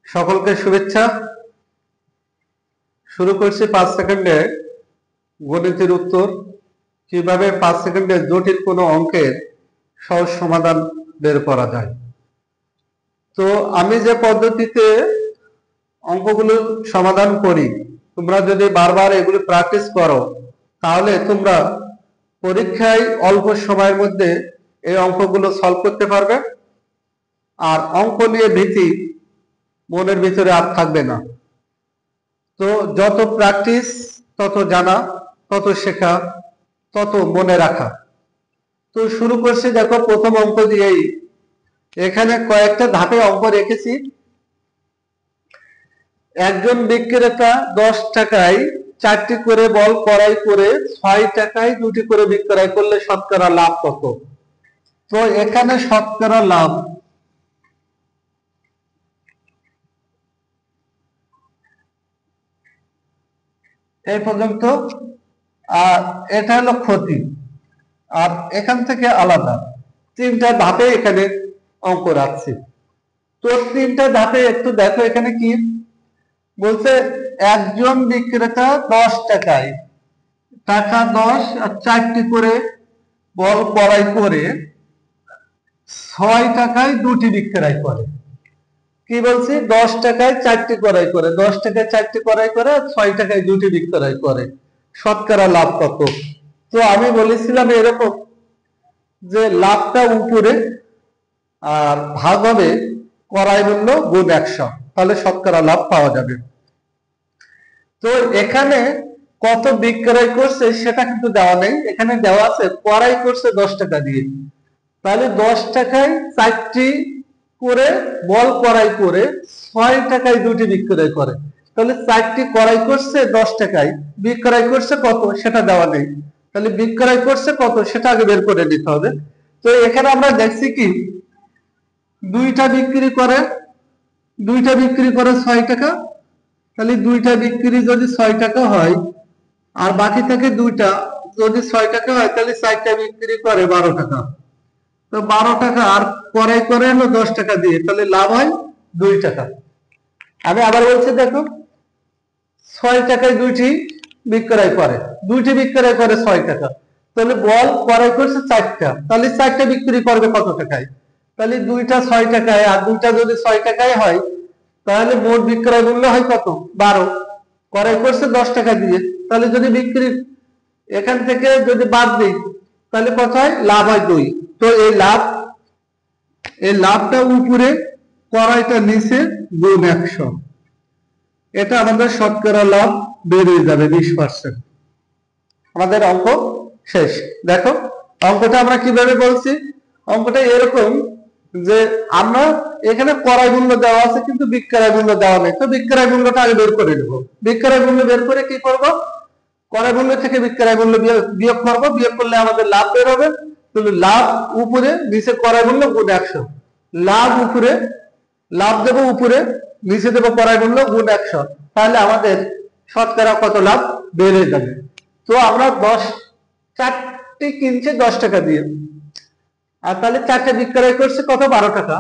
সকলকে শুভেচ্ছা। শুরু করছি 5 সেকেন্ডে গণিতের উত্তর। কিভাবে 5 সেকেন্ডে জটিল কোনো অঙ্কের সহজ সমাধান বের করা যায়। তো আমি যে পদ্ধতিতে অঙ্কগুলো সমাধান করি, তোমরা যদি বারবার এগুলো প্র্যাকটিস করো, তাহলে তোমরা পরীক্ষায় অল্প সময়ের মধ্যে এই অঙ্কগুলো সলভ করতে পারবে। আর অঙ্ক নিয়ে ভীতি মনের ভিতরে আর থাকবে না। তো যত প্র্যাকটিস, তত জানা, তত শেখা, তত মনে রাখা। তো শুরু করছি, দেখো প্রথম অঙ্ক দিয়েই। এখানে কয়েকটা ধাপে অঙ্ক রেখেছি। একজন বিক্রেতা 10 টাকায় 4টি করে বল ক্রয় করে 6 টাকায় 2টি করে বিক্রয় করলে শতকরা লাভ কত? তো এখানে শতকরা লাভ এই পর্যন্ত, আর এটা হলো ক্ষতি, আর এখান থেকে আলাদা। 3টা ধাপে এখানে অঙ্ক রাখছি। তো 3টা ধাপে একটু দেখো এখানে কি বলছে। একজন বিক্রেতা 10 টাকায়, টাকা 10 আর 4টি করে বল ক্রয় করে 6 টাকায় 2টি বিক্রয় করে। কি বলছি? 10 টাকায় 4টি ক্রয় করে, 10 টাকায় 4টি ক্রয় করে, 6 টাকায় 2টি বিক্রয় করে, শতকরা লাভ কত? তো আমি বলেছিলাম এরকম যে লাভটা উপরে আর ভাগ হবে ক্রয় মূল্য গুণ 100, তাহলে শতকরা লাভ পাওয়া যাবে। তো এখানে কত বিক্রয় করছে সেটা কিন্তু দেওয়া নেই, এখানে দেওয়া আছে ক্রয় করছে 10 টাকা দিয়ে। তাহলে 10 টাকায় 4টি করে বল ক্রয় করে 6 টাকায় 2টি বিক্রয় করে, তাহলে 4টি ক্রয় করছে 10 টাকায়, বিক্রয় করছে কত সেটা দেওয়া নেই। তাহলে বিক্রয় করছে কত সেটা আগে বের করে নিতে হবে। তো এখানে আমরা দেখছি কি 2টা বিক্রি করে 6 টাকা, তাহলে 2টা বিক্রি যদি 6 টাকা হয় আর বাকি থাকে 2টা, যদি 6 টাকা হয় তাহলে 4টা বিক্রি করে 12 টাকা। তো 12 টাকা আর ক্রয় করে হলো 10 টাকা দিয়ে, তাহলে লাভ হয় 2 টাকা। আমি আবার বলছি, দেখো 6 টাকায় 2টি বিক্রয় করে, 2টি বিক্রয় করে 6 টাকা, তাহলে বল ক্রয় করছে 4টা, তাহলে 4টা বিক্রি করবে কত টাকায়? তাহলে 2টা 6 টাকায় আর 2টা যদি 6 টাকায় হয়, তাহলে মোট বিক্রয় মূল্য হয় কত? 12। ক্রয় করছে 10 টাকা দিয়ে, তাহলে যদি বিক্রি এখান থেকে যদি বাদ দিই তাহলে কত হয়? লাভ হয় 2। তো এই লাভটা উপরে, ক্রয়টা নিচে, গুণ 100। এটা আমাদের শতকরা লাভ বেড়ে যাবে 20%। আমাদের অঙ্ক শেষ। দেখো অঙ্কটা আমরা কিভাবে বলছি। অঙ্কটা এরকম যে আমরা এখানে ক্রয় মূল্য দেওয়া আছে কিন্তু বিক্রয় মূল্য দেওয়া নেই। তো বিক্রয় মূল্যটা আগে বের করে নেব। বিক্রয় মূল্য বের করে কি করব? ক্রয় মূল্য থেকে বিক্রয় মূল্য বিয়োগ করব, বিয়োগ করলে আমাদের লাভ বের হবে। তাহলে লাভ উপরে, নিচে ক্রয় মূল্য গুণ 100। লাভ উপরে, লাভ দেব উপরে, নিচে দেব ক্রয় মূল্য গুণ 100, তাহলে আমাদের শতকরা কত লাভ বেড়ে যাবে। তো আমরা 4টি কিনছে 10 টাকা দিয়ে, আর তাহলে 4টা বিক্রয় করছে কত? 12 টাকা।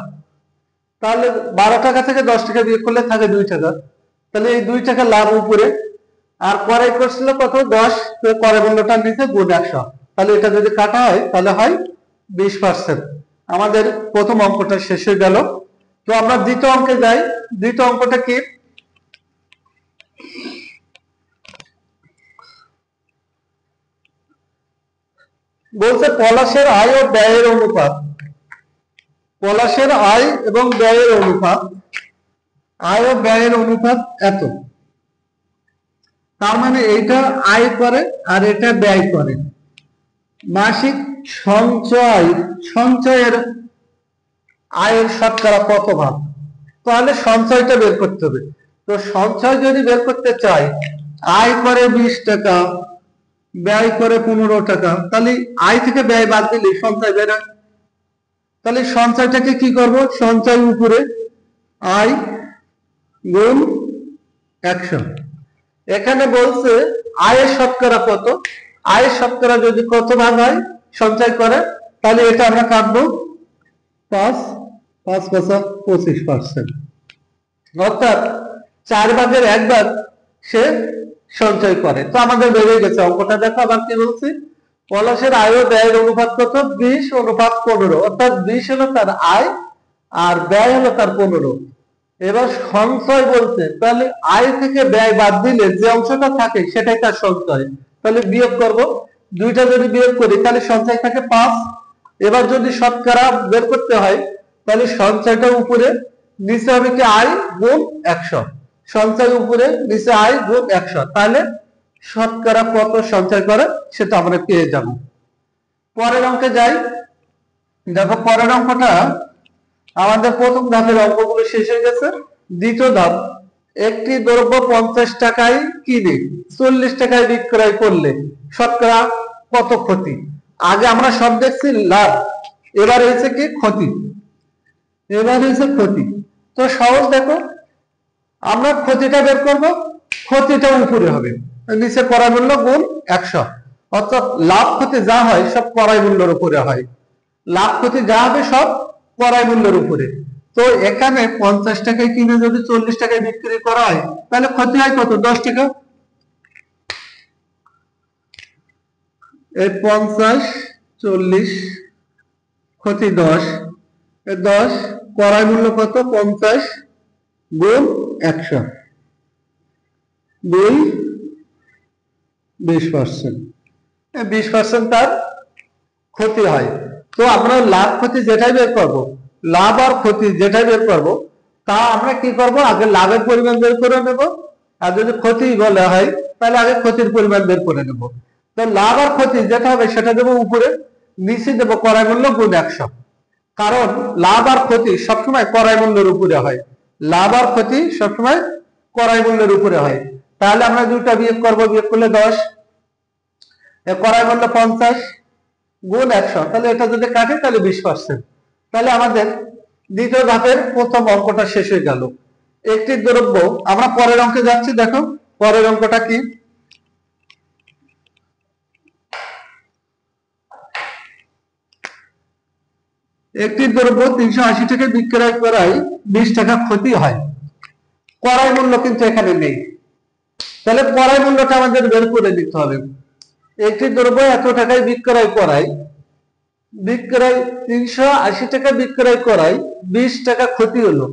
তাহলে 12 টাকা থেকে 10 টাকা বিয়োগ করলে থাকে 2 টাকা, তাহলে এই 2 টাকা লাভ উপরে, আর ক্রয় করছিল কত? 10, তো ক্রয় মূল্যটা নিচে গুণ 100, তাহলে এটা যদি কাটা হয় তাহলে হয় 20%। আমাদের প্রথম অঙ্কটা শেষ হয়ে গেল। তো আমরা দ্বিতীয় অঙ্কে যাই। দ্বিতীয় অঙ্কটা কি বলছে? পলাশের আয় ও ব্যয়ের অনুপাত। পলাশের আয় এবং ব্যয়ের অনুপাত, আয় ও ব্যয়ের অনুপাত এত। তার মানে এইটা আয় করে আর এটা ব্যয় করে। মাসিক সঞ্চয়ের আয়ের শতকরা কত ভাগ? তাহলে সঞ্চয়টা বের করতে হবে। তো সঞ্চয় যদি বের করতে চাই, আয় করে 20 টাকা, ব্যয় করে 15 টাকা, তাহলে আয় থেকে ব্যয় বাদ দিলে সঞ্চয় বের হয়। তাহলে সঞ্চয়টাকে কি করব? সঞ্চয় উপরে আয় গুণ 100। এখানে বলছে আয়ের শতকরা কত। আয়ের শতকরা যদি কত ভাগ হয় সঞ্চয় করে, তাহলে এটা আমরা কাটবো 5, 5 × 25%। অর্থাৎ 4/1 সে সঞ্চয় করে। তো আমাদের বেড়ে গেছে অঙ্কটা। দেখো আবার কি বলছি, পলাশের আয় ও ব্যয়ের অনুপাত কত? 20:15, অর্থাৎ 20 হলো তার আয় আর ব্যয় হলো তার 15। এবার সঞ্চয় বলছে, তাহলে আয় থেকে ব্যয় বাদ দিলে যে অংশটা থাকে সেটাই তার সঞ্চয়। তাহলে বিয়োগ করব, দুইটা যদি বিয়োগ করি তাহলে সঞ্চয় থাকে 5। এবার যদি শতকরা বের করতে হয় তাহলে সঞ্চয়টা উপরে, নিচে হবে কি আয় গুণ 100। সঞ্চয় উপরে, নিচে আয় গুণ 100, তাহলে শতকরা কত সঞ্চয় করে সেটা আমরা পেয়ে যাব। পরের অঙ্কে যাই। দেখো পরের অঙ্কটা, আমাদের প্রথম ধাপের অঙ্কগুলো শেষ হয়ে গেছে। দ্বিতীয় ধাপ, একটি দ্রব্য 50 টাকায় কিনে 40 টাকায় বিক্রয় করলে শতকরা কত ক্ষতি? আগে আমরা সব দেখছি লাভ, এবার হয়েছে কি ক্ষতি। এবার হয়েছে ক্ষতি। তো সহজ, দেখো আমরা ক্ষতিটা বের করব, ক্ষতিটা উপরে হবে, নিচে ক্রয় মূল্য গুণ 100, অর্থাৎ লাভ ক্ষতি যা হয় সব ক্রয় মূল্যের উপরে হয়। লাভ ক্ষতি যা হবে সব ক্রয় মূল্যের উপরে। তো এখানে 50 টাকায় কিনে যদি 40 টাকায় বিক্রি করা হয় তাহলে ক্ষতি হয় কত? 10 টাকা। এই 50 40 ক্ষতি 10, 10 ক্রয় মূল্য কত? 50 গুণ 100, 20%। 20% তার ক্ষতি হয়। তো আমরা লাভ ক্ষতি যেটাই বের করবো, লাভ আর ক্ষতি যেটাই বের করবো, তা আমরা কি করব, আগে লাভের পরিমাণ বের করে নেব, আর যদি ক্ষতি বলা হয় তাহলে আগে ক্ষতির পরিমাণ বের করে নেব। তো লাভ আর ক্ষতি যেটা হবে সেটা দেবো উপরে, নিচে দেবো ক্রয় মূল্য গুণ 100। কারণ লাভ আর ক্ষতি সবসময় ক্রয় মূল্যের উপরে হয়। লাভ আর ক্ষতি সবসময় ক্রয় মূল্যের উপরে হয়। তাহলে আমরা দুটো বিয়োগ করবো, বিয়োগ করলে 10, ক্রয় মূল্য 50 গুণ 100, তাহলে এটা যদি কাটে তাহলে 20%। তাহলে আমাদের দ্বিতীয় ধাপের প্রথম অঙ্কটা শেষ হয়ে গেল। একটি দ্রব্য, আমরা পরের অঙ্কে যাচ্ছি। দেখো পরের অঙ্কটা কি, একটি দ্রব্য 380 টাকায় বিক্রয় করায় 20 টাকা ক্ষতি হয়। ক্রয় মূল্য কিন্তু এখানে নেই, তাহলে ক্রয় মূল্যটা আমাদের বের করে দিতে হবে। একটি দ্রব্য এত টাকায় বিক্রয় করায়, বিক্রয় 380 টাকা বিক্রয় করায় 20 টাকা ক্ষতি হলো।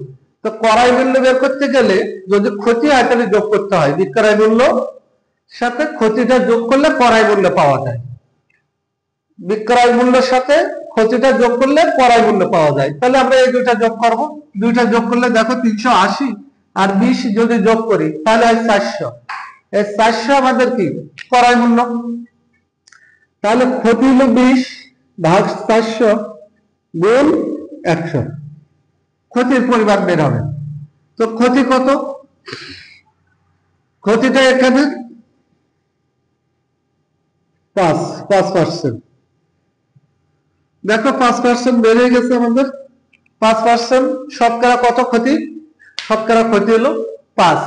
তো ক্রয় মূল্য বের করতে গেলে যদি ক্ষতি হয় তাহলে যোগ করতে হয়, বিক্রয় মূল্য সাথে ক্ষতিটা যোগ করলে ক্রয় মূল্য পাওয়া যায়। বিক্রয় মূল্যের সাথে ক্ষতিটা যোগ করলে ক্রয় মূল্য পাওয়া যায়। তাহলে আমরা এই দুইটা যোগ করব, দুইটা যোগ করলে দেখো 380 আর 20 যদি যোগ করি তাহলে হয় 400। এই 400 আমাদের কি ক্রয় মূল্য। তাহলে ক্ষতি হলো 20 ভাগ 400 গুণ 100, ক্ষতির পরিমাণ বের হবে। তো ক্ষতি কত? ক্ষতিটা এখানে 5%। দেখো 5% বেড়ে গেছে আমাদের। 5% শতকরা কত ক্ষতি? শতকরা ক্ষতি হলো 5।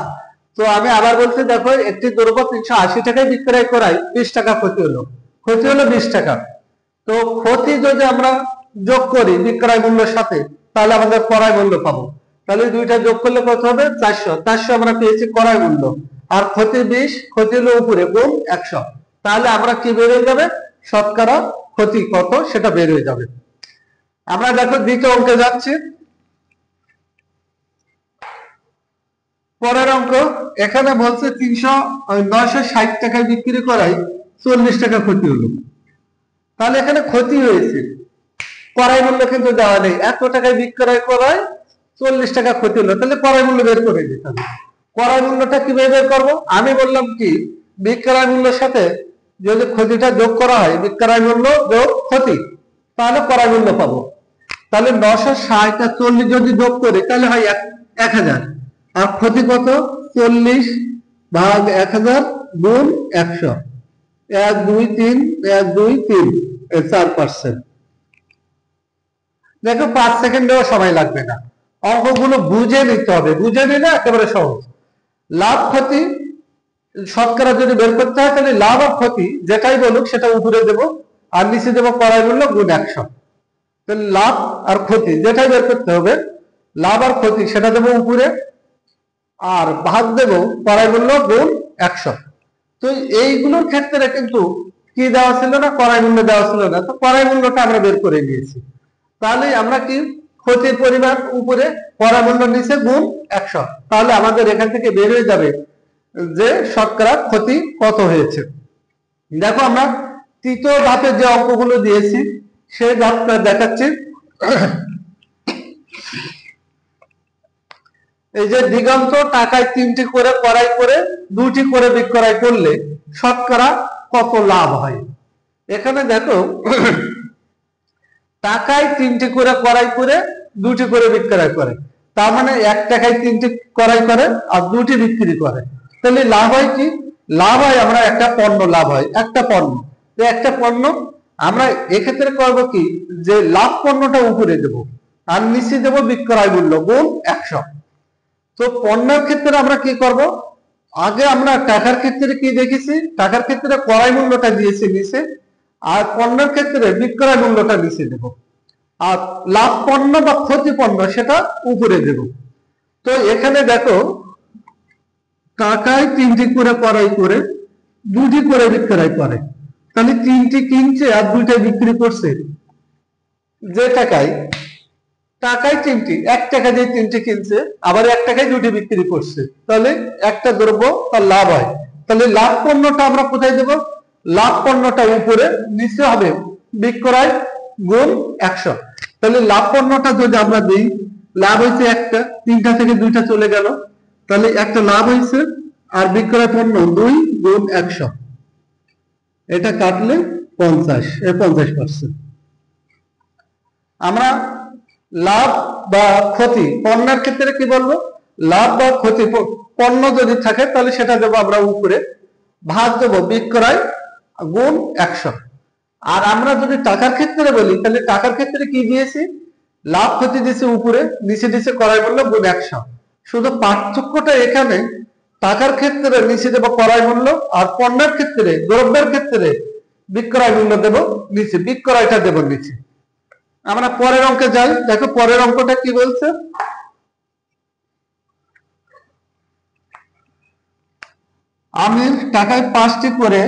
তো আমি আবার বলছি, দেখো একটি দ্রব্য 380 টাকায় বিক্রয় করায় 20 টাকা ক্ষতি হলো, ক্ষতি হলো 20 টাকা। তো ক্ষতি যদি আমরা যোগ করি বিক্রয় মূল্যের সাথে তাহলে আমাদের ক্রয় মূল্য পাবো। তাহলে দুইটা যোগ করলে কত হবে? 400। 400 আমরা পেয়েছি ক্রয় মূল্য, আর ক্ষতি 20, ক্ষতি হলো উপরে গুণ 100। তাহলে আমরা কি বের হয়ে যাবে? শতকরা ক্ষতি কত সেটা বের হয়ে যাবে। আমরা দেখো দ্বিতীয় অঙ্কে যাচ্ছি। পরের অঙ্ক, এখানে বলছে 960 টাকায় বিক্রি করায় 40 টাকা ক্ষতি হলো। তাহলে এখানে ক্ষতি হয়েছে, ক্রয় মূল্য কিন্তু দেওয়া নেই। এত টাকায় বিক্রয় করায় 40 টাকা ক্ষতি হলো, তাহলে ক্রয় মূল্য বের করে দিতে হবে। ক্রয় মূল্যটা কিভাবে বের করবো? আমি বললাম কি, বিক্রয় মূল্যের সাথে যদি ক্ষতিটা যোগ করা হয়, বিক্রয় মূল্য যোগ ক্ষতি, তাহলে ক্রয় মূল্য পাবো। তাহলে 960 আর 40 যদি যোগ করি তাহলে হয় 1000, আর ক্ষতি কত? 40 ভাগ 1000 গুণ 100, 1 2 3 1 2 3 4%। দেখো 5 সেকেন্ডেও সময় লাগবে না, অঙ্কগুলো বুঝে নিতে হবে, বুঝে নিলে একেবারে সহজ। লাভ ক্ষতি শতকরা যদি বের করতে হয় তাহলে লাভ আর ক্ষতি যেটাই বলুক সেটা উপরে দেব, আর নিচে দেবো ক্রয় মূল্য গুণ 100। তাহলে লাভ আর ক্ষতি যেটাই বের করতে হবে, লাভ আর ক্ষতি সেটা দেবো উপরে, আর ভাগ দেব ক্রয় মূল্য গুণ 100। তো এইগুলোর ক্ষেত্রে কিন্তু কি দেওয়া ছিল না, ক্রয় মূল্য দেওয়া ছিল না, তো ক্রয় মূল্যটা আমরা বের করে নিয়েছি। তাহলে আমরা কি ক্ষতির পরিমাণ উপরে ক্রয় মূল্য নিচে গুণ 100, তাহলে আমাদের এখান থেকে বের হয়ে যাবে যে শতকরা ক্ষতি কত হয়েছে। দেখো আমরা তৃতীয় ধাপে যে অঙ্কগুলো দিয়েছি সেই ধাপটা দেখাচ্ছি। এই যে দিগন্ত টাকায় 3টি করে ক্রয় করে 2টি করে বিক্রয় করলে শতকরা কত লাভ হয়। এখানে দেখো টাকায় 3টি করে ক্রয় করে 2টি করে বিক্রয় করে, তার মানে 1 টাকায় 3টি ক্রয় করে আর 2টি বিক্রি করে, তাহলে লাভ হয় কি, লাভ হয় আমরা একটা পণ্য লাভ হয়, একটা পণ্য। তো একটা পণ্য আমরা এক্ষেত্রে করব কি, যে লাভ পণ্যটা উপরে দেব আর নিচে দেব বিক্রয় মূল্য গুণ 100। তো পণ্যের ক্ষেত্রে আমরা কি করব, আগে আমরা টাকার ক্ষেত্রে কি দেখেছি, টাকার ক্ষেত্রে ক্রয় মূল্যটা দিয়েছি নিচে, আর পণ্যের ক্ষেত্রে বিক্রয় মূল্যটা নিচে দেব, আর লাভ পণ্য বা ক্ষতি পণ্য সেটা উপরে দেব। তো এখানে দেখো টাকায় 3টি করে ক্রয় করে 2টি করে বিক্রয় করে, তাহলে 3টি কিনছে আর 2টা বিক্রি করছে। যে টাকায় টাকায় 3টি, 1 টাকা দিয়ে 3টি কিনছে আবার 1 টাকায় 2টি বিক্রি করছে, তাহলে একটা দ্রব্য তার লাভ হয়। তাহলে লাভ পণ্যটা আমরা কোথায় দেব, লাভ পণ্যটা উপরে, নিচে হবে বিক্রয় গুণ 100। তাহলে লাভ পণ্যটা যদি আমরা দিই, লাভ হয়েছে একটা, 3টা থেকে 2টা চলে গেল, তাহলে একটা লাভ হয়েছে, আর বিক্রয় পণ্য 2 গুণ 100, এটা কাটলে 50, এর 50%। আমরা লাভ বা ক্ষতি পণ্যের ক্ষেত্রে কি বলবো, লাভ বা ক্ষতি পণ্য যদি থাকে তাহলে সেটা দেবো আমরা উপরে, ভাগ দেবো বিক্রয় গুণ 100। আর আমরা যদি টাকার ক্ষেত্রে বলি, তাহলে টাকার ক্ষেত্রে কি দিয়েছি, লাভ ক্ষতি দিয়েছে উপরে, নিচে দিয়েছে ক্রয় মূল্য গুণ 100। শুধু পার্থক্যটা এখানে, টাকার ক্ষেত্রে নিচে দেবো ক্রয় মূল্য, আর পণ্যের ক্ষেত্রে দ্রব্যের ক্ষেত্রে বিক্রয় মূল্য দেব নিচে, বিক্রয়টা দেব নিচে। আমরা পরের অঙ্কে যাই, দেখো পরের অঙ্কটা কি বলছে, আমির টাকায় 5টি করে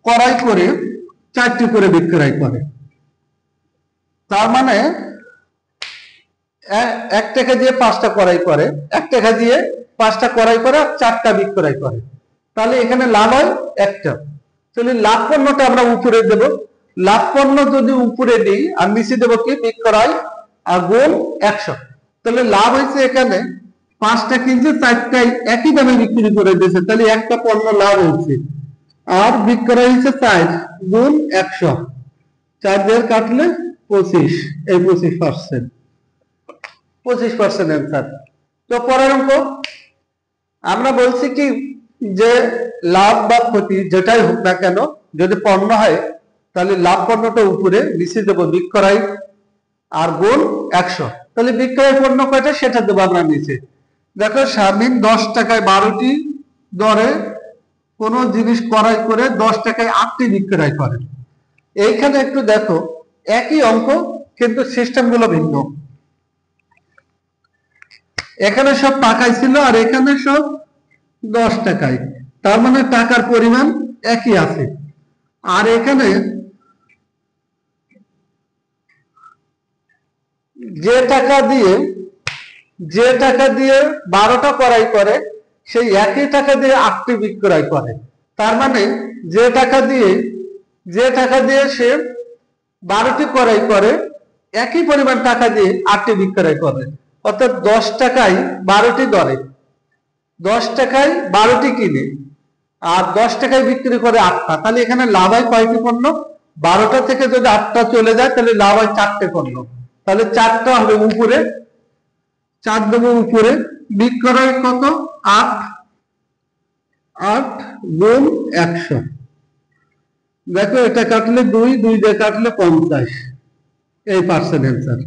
ক্রয় করে 4টি করে বিক্রয় করে, তার মানে 1 টাকা দিয়ে 5টা ক্রয় করে, 1 টাকা দিয়ে 5টা ক্রয় করে আর 4টা বিক্রয় করে, তাহলে এখানে লাভ হয় একটা। তাহলে লাভ পণ্যটা আমরা উপরে দেব, লাভ পণ্য যদি উপরে দিই আর নিচে দেবো কি বিক্রয় আর গুণ 100, তাহলে লাভ হয়েছে এখানে 5টা কিনছে 4টাই একই দামে বিক্রি করে দিয়েছে, তাহলে একটা পণ্য লাভ হয়েছে, আর বিক্রয় হয়েছে 4 গুণ 100, 4 দিয়ে কাটলে 25, এই 25%, 25% অ্যান্সার। তো পরের অঙ্ক আমরা বলছি কি, যে লাভ বা ক্ষতি যেটাই হোক না কেন, যদি পণ্য হয় তাহলে লাভ পণ্যটা উপরে, নিচে দেবো বিক্রয় আর গুণ 100, তাহলে বিক্রয় পণ্য কয়টা সেটা দেবো আমরা নিচে। দেখো শারমিন 10 টাকায় 12টি দরে কোন জিনিস ক্রয় করে 10 টাকায় 8টি বিক্রয় করে। এইখানে একটু দেখো একই অঙ্ক কিন্তু সিস্টেম গুলো ভিন্ন, এখানে সব টাকায় ছিল আর এখানে সব 10 টাকায়, তার মানে টাকার পরিমাণ একই আছে। আর এখানে যে টাকা দিয়ে 12টা ক্রয় করে সেই একই টাকা দিয়ে 8টি বিক্রয় করে, তার মানে যে টাকা দিয়ে সে 12টি ক্রয় করে একই পরিমাণ টাকা দিয়ে 8টি বিক্রয় করে, অর্থাৎ 10 টাকায় 12টি দরে 10 টাকায় 12টি কিনে আর 10 টাকায় বিক্রি করে 8টা, তাহলে এখানে লাভ হয় কয়টি পণ্য, 12টা থেকে যদি 8টা চলে যায় তাহলে লাভ হয় 4টে পণ্য, তাহলে 4টা হবে উপরে, 4 দেবো উপরে, বিক্রয় কত 8, 8 গুণ 100, দেখো এটা কাটলে 2 দিয়ে কাটলে 50, এই পার্সেন্ট অ্যান্সার,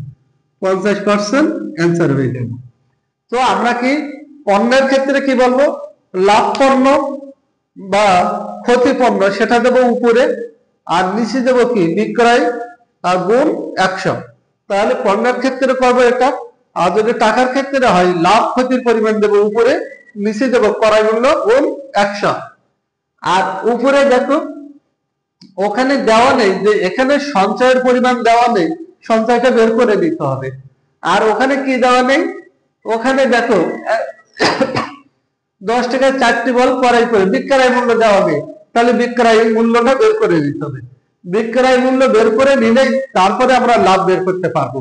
50% অ্যান্সার হয়ে যাবে। তো আমরা কি পণ্যের ক্ষেত্রে কি বলবো, লাভ পণ্য বা ক্ষতি পণ্য সেটা দেবো উপরে, আর নিচে দেবো কি বিক্রয় আর গুণ 100, তাহলে পণ্যের ক্ষেত্রে করবো এটা। আর যদি টাকার ক্ষেত্রে হয় লাভ ক্ষতির পরিমাণ দেবো উপরে নিচে দেবো ক্রয় মূল্য গুণ 100। আর উপরে দেখো ওখানে দেওয়া নেই, যে এখানে সঞ্চয়ের পরিমাণ দেওয়া নেই, সঞ্চয়টা বের করে দিতে হবে। আর ওখানে কি দেওয়া নেই, ওখানে দেখো 10 টাকায় 4টি বল ক্রয় করে বিক্রয় মূল্য দেওয়া নেই, তাহলে বিক্রয় মূল্যটা বের করে দিতে হবে। বিক্রয় মূল্য বের করে নিলেই তারপরে আমরা লাভ বের করতে পারবো।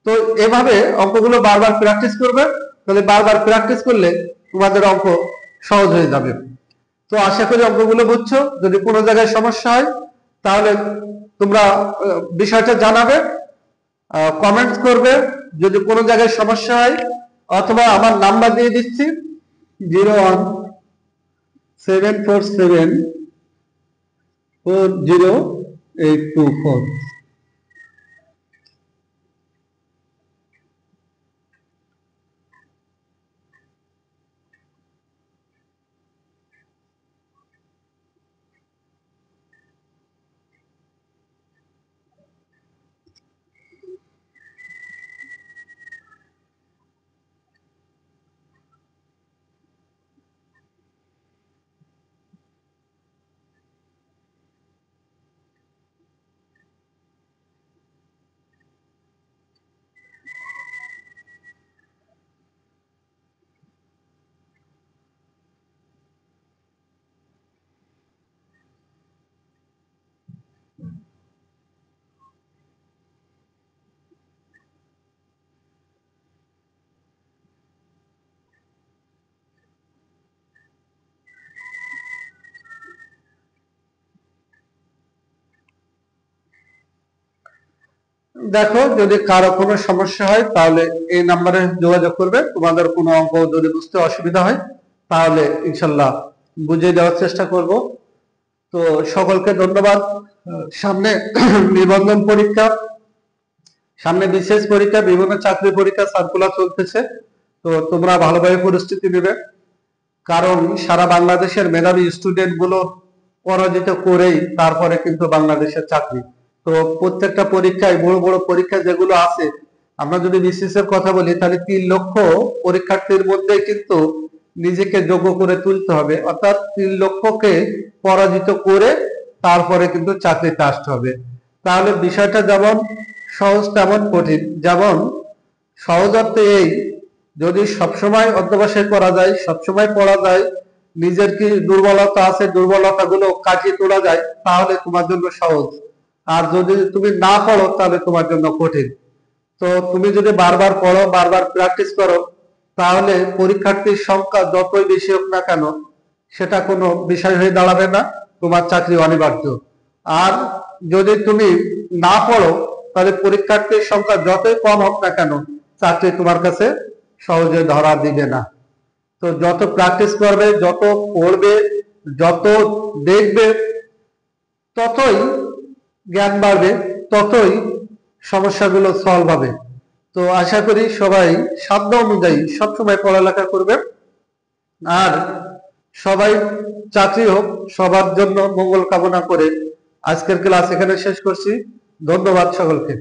তো এভাবে অঙ্কগুলো বারবার প্র্যাকটিস করবে, তাহলে বারবার প্র্যাকটিস করলে তোমাদের অঙ্ক সহজ হয়ে যাবে। তো আশা করি অঙ্কগুলো বুঝছো। যদি কোনো জায়গায় সমস্যা হয় তাহলে তোমরা বিষয়টা জানাবে, কমেন্টস করবে যদি কোনো জায়গায় সমস্যা হয়, অথবা আমার নাম্বার দিয়ে দিচ্ছি 01747400824। দেখো যদি কারো কোনো সমস্যা হয় তাহলে এই নাম্বারে যোগাযোগ করবে। তোমাদের কোনো অঙ্ক যদি বুঝতে অসুবিধা হয় তাহলে ইনশাল্লাহ বুঝিয়ে দেওয়ার চেষ্টা করব। তো সকলকে ধন্যবাদ। সামনে নিবন্ধন পরীক্ষা, সামনে বিশেষ পরীক্ষা, বিভিন্ন চাকরি পরীক্ষা সার্কুলার চলতেছে। তো তোমরা ভালোভাবে প্রস্তুতি নেবে, কারণ সারা বাংলাদেশের মেধাবী স্টুডেন্ট গুলো পরাজিত করেই তারপরে কিন্তু বাংলাদেশের চাকরি। তো প্রত্যেকটা পরীক্ষায়, বড় বড় পরীক্ষা যেগুলো আছে, আমরা যদি বিসিএস এর কথা বলি তাহলে 3 লক্ষ পরীক্ষার্থীর মধ্যে কিন্তু নিজেকে যোগ্য করে তুলতে হবে, অর্থাৎ 3 লক্ষকে পরাজিত করে তারপরে কিন্তু চাকরিতে আসতে হবে। তাহলে বিষয়টা যেমন সহজ তেমন কঠিন। যেমন সহজ অর্থে এই, যদি সবসময় অধ্যবসায় করা যায়, সবসময় পড়া যায়, নিজের কি দুর্বলতা আছে দুর্বলতা গুলো কাটিয়ে তোলা যায়, তাহলে তোমার জন্য সহজ। আর যদি তুমি না পড়ো তাহলে তোমার জন্য কঠিন। তো তুমি যদি বারবার পড়ো, বারবার প্র্যাকটিস করো, তাহলে পরীক্ষার্থীর সংখ্যা যতই বেশি হোক না কেন সেটা কোনো বিষয় হয়ে দাঁড়াবে না, তোমার চাকরি অনিবার্য। আর যদি তুমি না পড়ো তাহলে পরীক্ষার্থীর সংখ্যা যতই কম হোক না কেন চাকরি তোমার কাছে সহজে ধরা দিবে না। তো যত প্র্যাকটিস করবে, যত পড়বে, যত দেখবে, ততই জ্ঞান বাড়বে, ততই সমস্যাগুলো সলভ হবে। তো আশা করি সবাই সাধ্য অনুযায়ী সবসময় পড়ালেখা করবে, আর সবাই চাকরি হোক, সবার জন্য মঙ্গল কামনা করে আজকের ক্লাস এখানে শেষ করছি। ধন্যবাদ সকলকে।